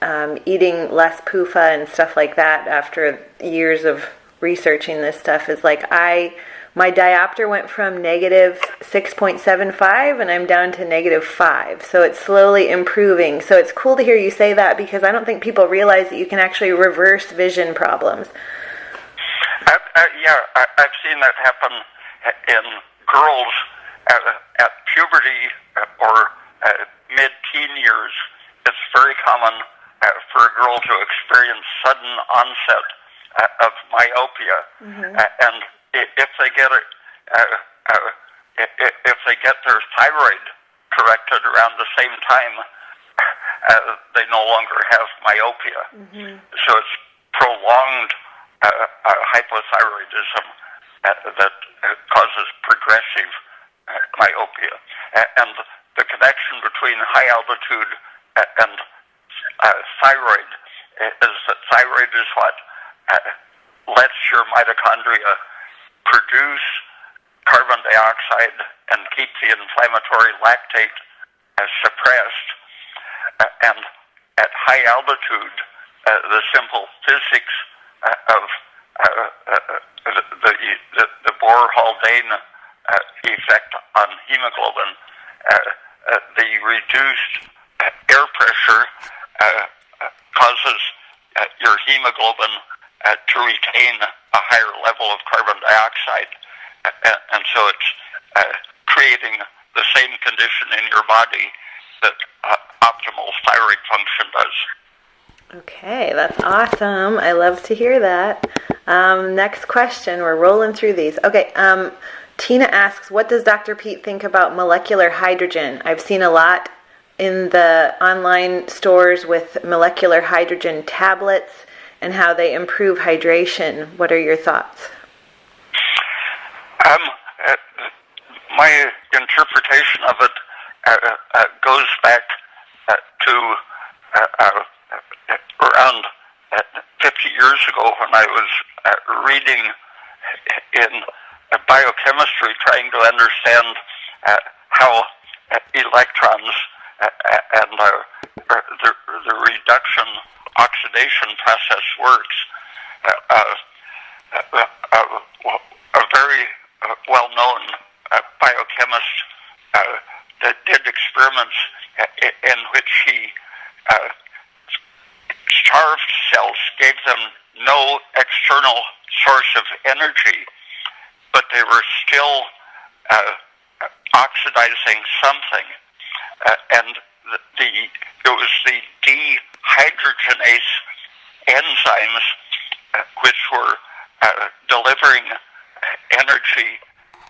[SPEAKER 1] eating less PUFA and stuff like that after years of researching this stuff, is like my diopter went from negative 6.75 and I'm down to negative 5. So it's slowly improving. So it's cool to hear you say that because I don't think people realize that you can actually reverse vision problems.
[SPEAKER 2] Yeah, I've seen that happen in girls at puberty or mid-teen years. It's very common for a girl to experience sudden onset of myopia, and if they get their thyroid corrected around the same time, they no longer have myopia. So it's prolonged hypothyroidism that causes progressive myopia. And the connection between high altitude and thyroid is that thyroid is what lets your mitochondria produce carbon dioxide and keep the inflammatory lactate suppressed. And at high altitude, the simple physics of the Bohr-Haldane effect on hemoglobin. The reduced air pressure causes your hemoglobin to retain a higher level of carbon dioxide, and so it's creating the same condition in your body that optimal thyroid function does.
[SPEAKER 1] Okay, that's awesome. I love to hear that. Next question. We're rolling through these. Okay, Tina asks, what does Dr. Peat think about molecular hydrogen? I've seen a lot in the online stores with molecular hydrogen tablets and how they improve hydration. What are your thoughts?
[SPEAKER 2] My interpretation of it goes back to around 50 years ago when I was reading in biochemistry, trying to understand how electrons and the reduction oxidation process works. A very well-known biochemist that did experiments in which he starved cells, gave them no external source of energy, but they were still oxidizing something, and it was the dehydrogenase enzymes which were delivering energy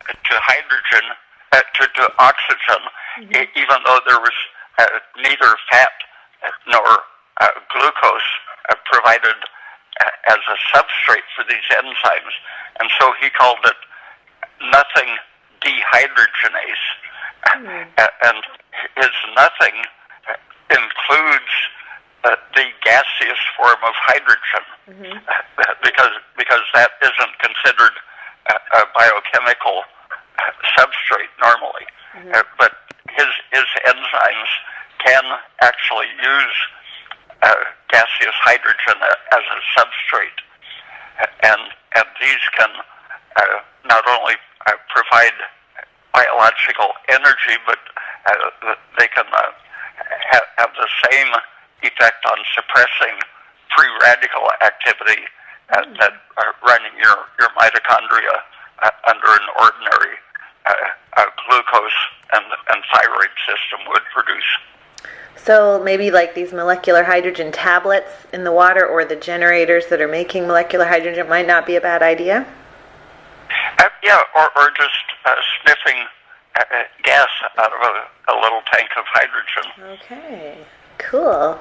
[SPEAKER 2] to hydrogen, to oxygen, even though there was neither fat nor glucose provided as a substrate for these enzymes. And so he called it nothing dehydrogenase. And his nothing includes the gaseous form of hydrogen, because that isn't considered a biochemical substrate normally. But his enzymes can actually use gaseous hydrogen as a substrate, and these can not only provide biological energy, but they can have the same effect on suppressing free radical activity that running your mitochondria under an ordinary glucose and thyroid system would produce.
[SPEAKER 1] So maybe like these molecular hydrogen tablets in the water, or the generators that are making molecular hydrogen, might not be a bad idea?
[SPEAKER 2] Yeah, or just sniffing gas out of a little tank of hydrogen.
[SPEAKER 1] Okay, cool.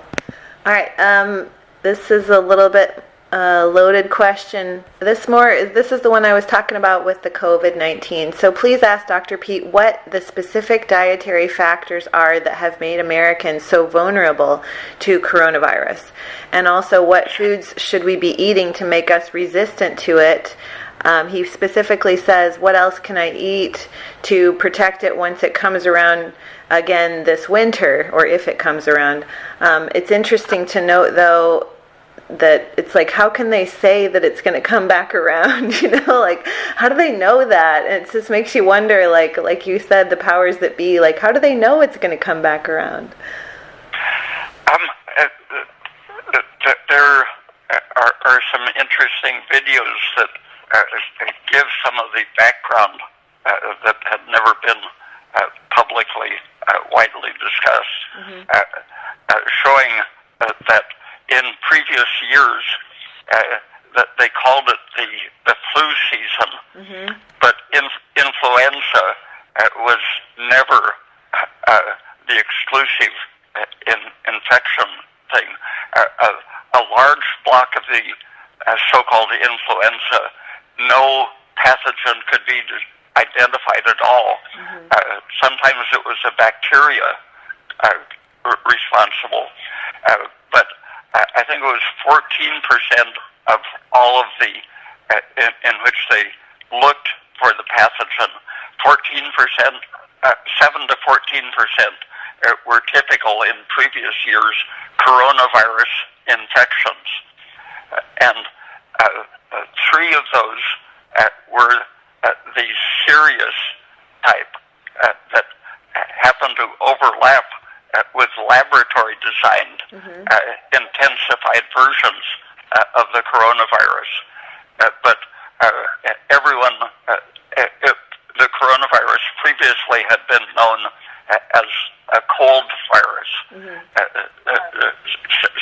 [SPEAKER 1] All right, this is a little bit loaded question. This is the one I was talking about with the COVID-19. So please ask Dr. Peat what the specific dietary factors are that have made Americans so vulnerable to coronavirus, and also what foods should we be eating to make us resistant to it. He specifically says, what else can I eat to protect it once it comes around again this winter, or if it comes around. It's interesting to note, though, that it's like, how can they say that it's going to come back around? Like, how do they know that? And it just makes you wonder, like you said, the powers that be, like, how do they know it's going to come back around?
[SPEAKER 2] There are some interesting videos that give some of the background that had never been publicly widely discussed, showing that in previous years that they called it the flu season, but influenza was never the exclusive infection thing. A large block of the so-called influenza, no pathogen could be identified at all. Sometimes it was a bacteria responsible, but I think it was 14% of all of the in which they looked for the pathogen. 14%, 7 to 14% were typical in previous years' coronavirus infections, and 3 of those were the serious designed intensified versions of the coronavirus. But everyone, the coronavirus previously had been known as a cold virus.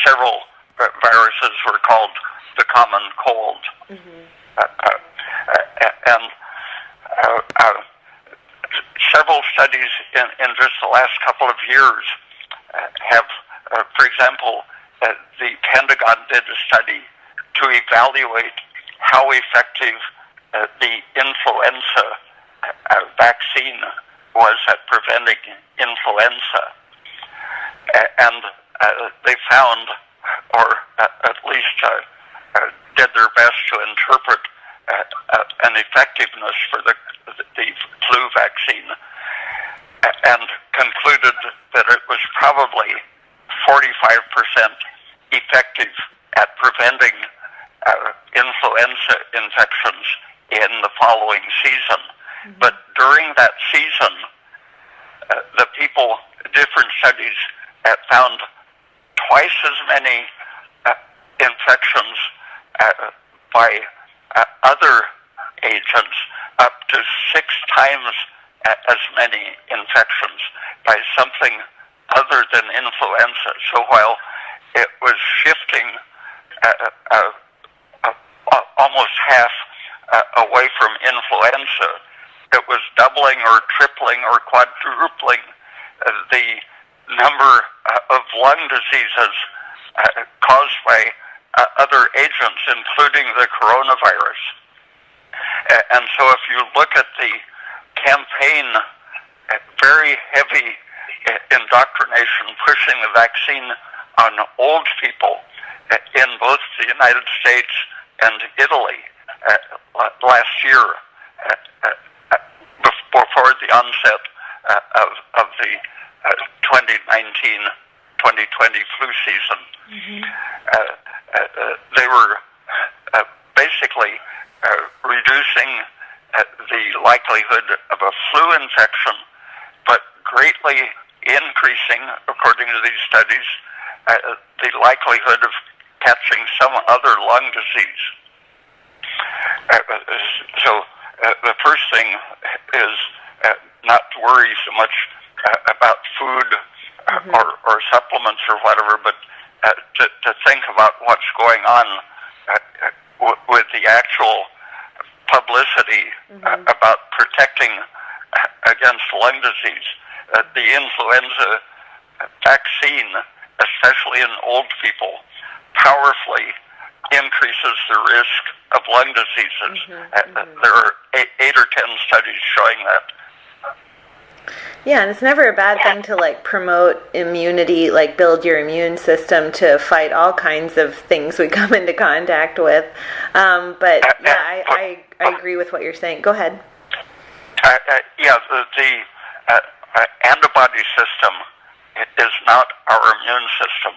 [SPEAKER 2] Several viruses were called the common cold. And several studies in just the last couple of years have, for example, the Pentagon did a study to evaluate how effective the influenza vaccine was at preventing influenza. And they found, or at least did their best to interpret an effectiveness for the flu vaccine, and concluded that it was probably 45% effective at preventing influenza infections in the following season. But during that season, the people, different studies found twice as many infections by other agents, up to 6 times as many infections by something other than influenza. So while it was shifting almost half away from influenza, it was doubling or tripling or quadrupling the number of lung diseases caused by other agents, including the coronavirus. And so if you look at the campaign, very heavy indoctrination, pushing the vaccine on old people in both the United States and Italy last year, before the onset of the 2019-2020 flu season. They were basically reducing the likelihood of a flu infection, but greatly increasing, according to these studies, the likelihood of catching some other lung disease. So the first thing is not to worry so much about food or supplements or whatever, but to think about what's going on with the actual publicity about protecting against lung disease. The influenza vaccine, especially in old people, powerfully increases the risk of lung diseases. There are 8 or 10 studies showing that.
[SPEAKER 1] Yeah, and it's never a bad thing to promote immunity, build your immune system to fight all kinds of things we come into contact with. But yeah, I agree with what you're saying. Go ahead.
[SPEAKER 2] The antibody system is not our immune system.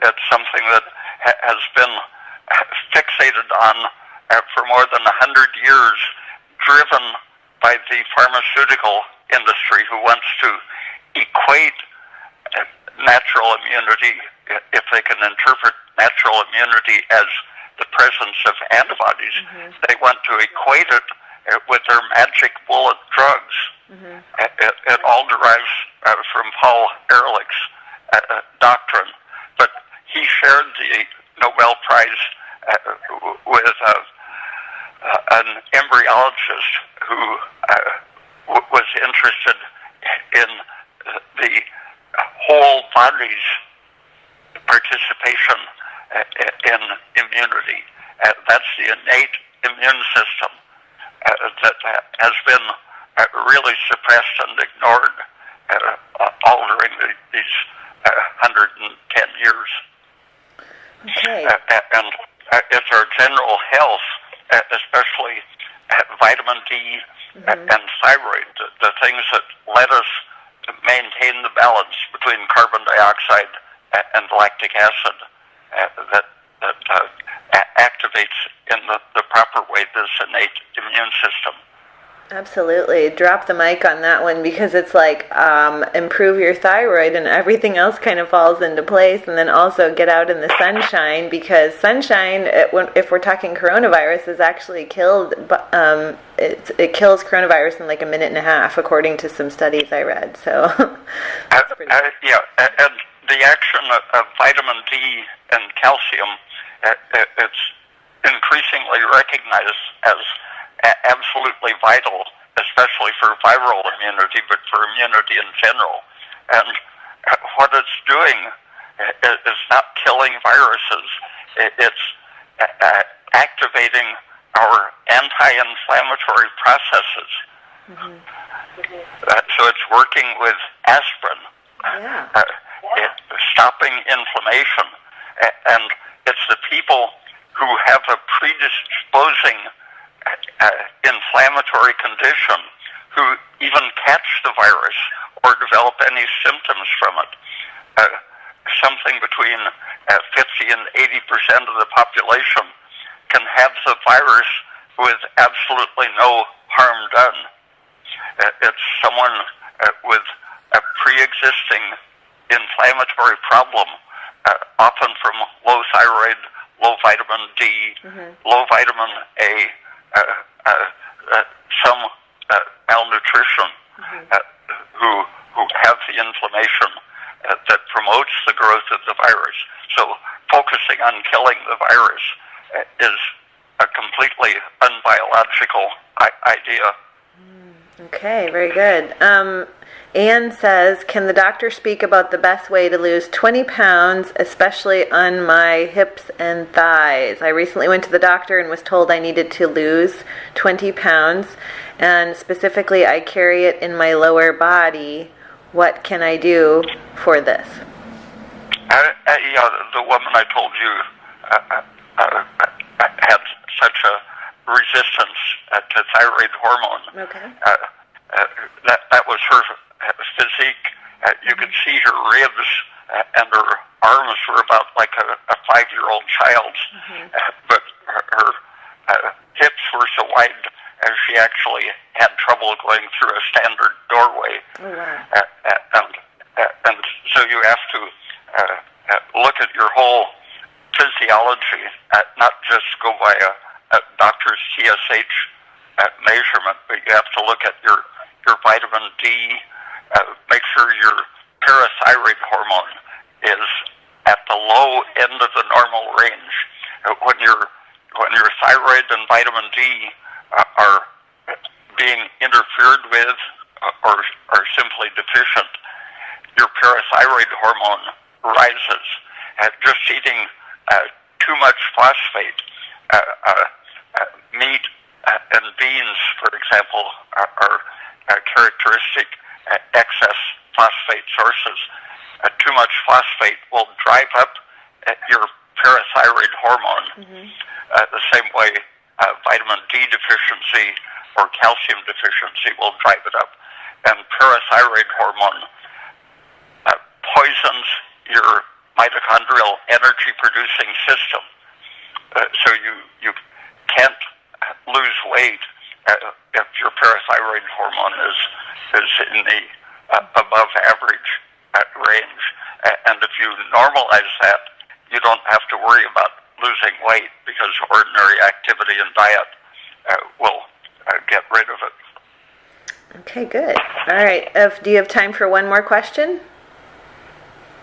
[SPEAKER 2] It's something that has been fixated on for more than 100 years, driven by the pharmaceutical industry, who wants to equate natural immunity, if they can interpret natural immunity as the presence of antibodies, they want to equate it with their magic bullet drugs. It all derives from Paul Ehrlich's doctrine, but he shared the Nobel Prize with an embryologist who was interested in the whole body's participation in immunity. That's the innate immune system that has been really suppressed and ignored all during these 110 years.
[SPEAKER 1] Okay.
[SPEAKER 2] And it's our general health, especially vitamin D and thyroid, the things that let us maintain the balance between carbon dioxide and lactic acid, that activates in the proper way this innate immune system.
[SPEAKER 1] Absolutely. Drop the mic on that one, because it's like improve your thyroid and everything else kind of falls into place. And then also get out in the sunshine, because sunshine, if we're talking coronavirus, is actually killed. It kills coronavirus in like a minute and a half, according to some studies I read. So,
[SPEAKER 2] yeah, and the action of vitamin D and calcium, it's increasingly recognized as absolutely vital, especially for viral immunity, but for immunity in general. And what it's doing is not killing viruses. It's activating our anti-inflammatory processes. Mm-hmm. So it's working with aspirin, stopping inflammation. And it's the people who have a predisposing inflammatory condition who even catch the virus or develop any symptoms from it. Something between 50 and 80% of the population can have the virus with absolutely no harm done. It's someone with a pre-existing inflammatory problem, often from low thyroid, low vitamin D, low vitamin A, some malnutrition, who have the inflammation that promotes the growth of the virus. So focusing on killing the virus is a completely unbiological idea.
[SPEAKER 1] Okay, very good. Anne says, can the doctor speak about the best way to lose 20 pounds, especially on my hips and thighs? I recently went to the doctor and was told I needed to lose 20 pounds, and specifically I carry it in my lower body. What can I do for this?
[SPEAKER 2] Yeah, the woman I told you had such a resistance to thyroid hormone.
[SPEAKER 1] Okay.
[SPEAKER 2] That was her physique. You could see her ribs and her arms were about like a 5-year-old child's, but her hips were so wide she actually had trouble going through a standard doorway.
[SPEAKER 1] Oh, wow.
[SPEAKER 2] And so you have to look at your whole physiology, not just go by a doctor's TSH measurement, but you have to look at your vitamin D, make sure your parathyroid hormone is at the low end of the normal range. When your thyroid and vitamin D are being interfered with or are simply deficient, your parathyroid hormone rises. Just eating too much phosphate, meat and beans, for example, are characteristic excess phosphate sources. Too much phosphate will drive up your parathyroid hormone. The same way vitamin D deficiency or calcium deficiency will drive it up. And parathyroid hormone poisons your mitochondrial energy-producing system. So you can't lose weight if your parathyroid hormone is in the above average range. And if you normalize that, you don't have to worry about losing weight because ordinary activity and diet will get rid of it.
[SPEAKER 1] Okay, good. All right. Do you have time for one more question?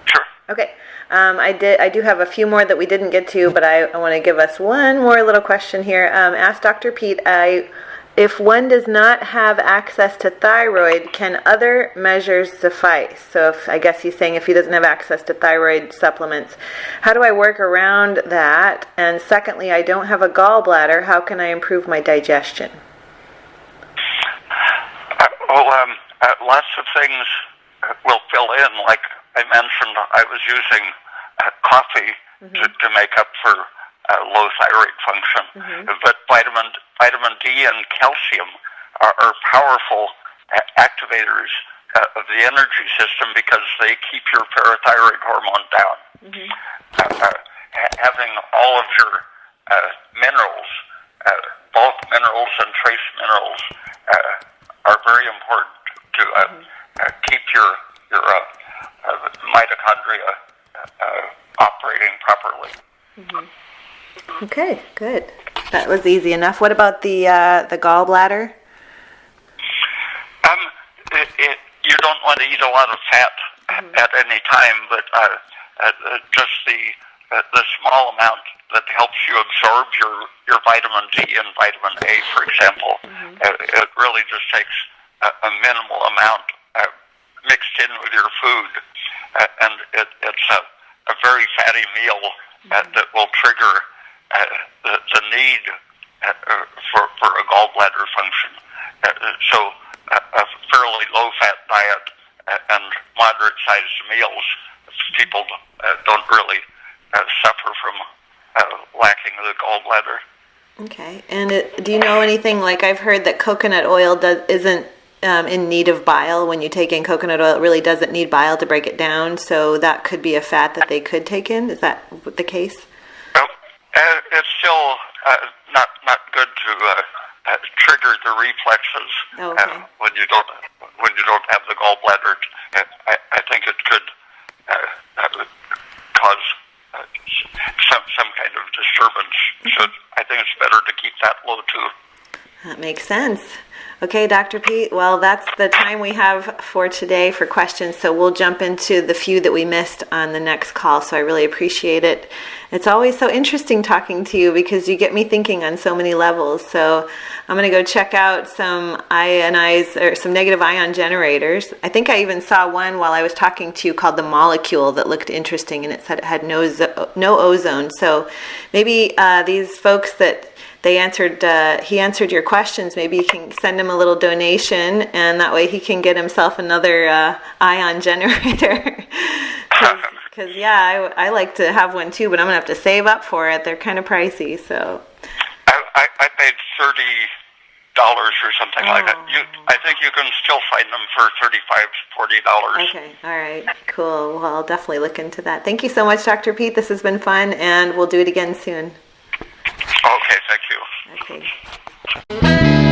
[SPEAKER 2] Sure.
[SPEAKER 1] Okay. I do have a few more that we didn't get to, but I want to give us one more little question here. Ask Dr. Peat, if one does not have access to thyroid, can other measures suffice? So I guess he's saying if he doesn't have access to thyroid supplements, how do I work around that? And secondly, I don't have a gallbladder. How can I improve my digestion?
[SPEAKER 2] Lots of things will fill in. Like I mentioned, I was using coffee to make up for low thyroid function. But vitamin D and calcium are powerful activators of the energy system because they keep your parathyroid hormone down. Having all of your minerals both minerals and trace minerals are very important to keep your mitochondria operating properly.
[SPEAKER 1] Mm-hmm. Okay, good. That was easy enough. What about the gallbladder?
[SPEAKER 2] You don't want to eat a lot of fat at any time, but just the small amount that helps you absorb your vitamin D and vitamin A, for example. It really just takes a minimal amount mixed in with your food, and it's a very fatty meal that will trigger the need for a gallbladder function. So a fairly low-fat diet and moderate-sized meals, people don't really suffer from lacking the gallbladder.
[SPEAKER 1] Okay. And do you know anything, like I've heard that coconut oil isn't in need of bile. When you take in coconut oil, it really doesn't need bile to break it down, so that could be a fat that they could take in. Is that the case?
[SPEAKER 2] Well, it's still not good to trigger the reflexes when you don't have the gallbladder. I think it could cause some kind of disturbance. So I think it's better to keep that low too.
[SPEAKER 1] That makes sense. Okay, Dr. Peat, well, that's the time we have for today for questions, so we'll jump into the few that we missed on the next call, so I really appreciate it. It's always so interesting talking to you because you get me thinking on so many levels, so I'm going to go check out some some negative ion generators. I think I even saw one while I was talking to you called the Molecule that looked interesting, and it said it had no ozone, so maybe these folks that he answered your questions. Maybe you can send him a little donation, and that way he can get himself another ion generator. Because I like to have one too, but I'm gonna have to save up for it. They're kind of pricey, so.
[SPEAKER 2] I paid $30 or something like that. I think you can still find them for $35, $40.
[SPEAKER 1] Okay, all right, cool. Well, I'll definitely look into that. Thank you so much, Dr. Peat. This has been fun, and we'll do it again soon.
[SPEAKER 2] Okay, thank you.
[SPEAKER 1] Okay.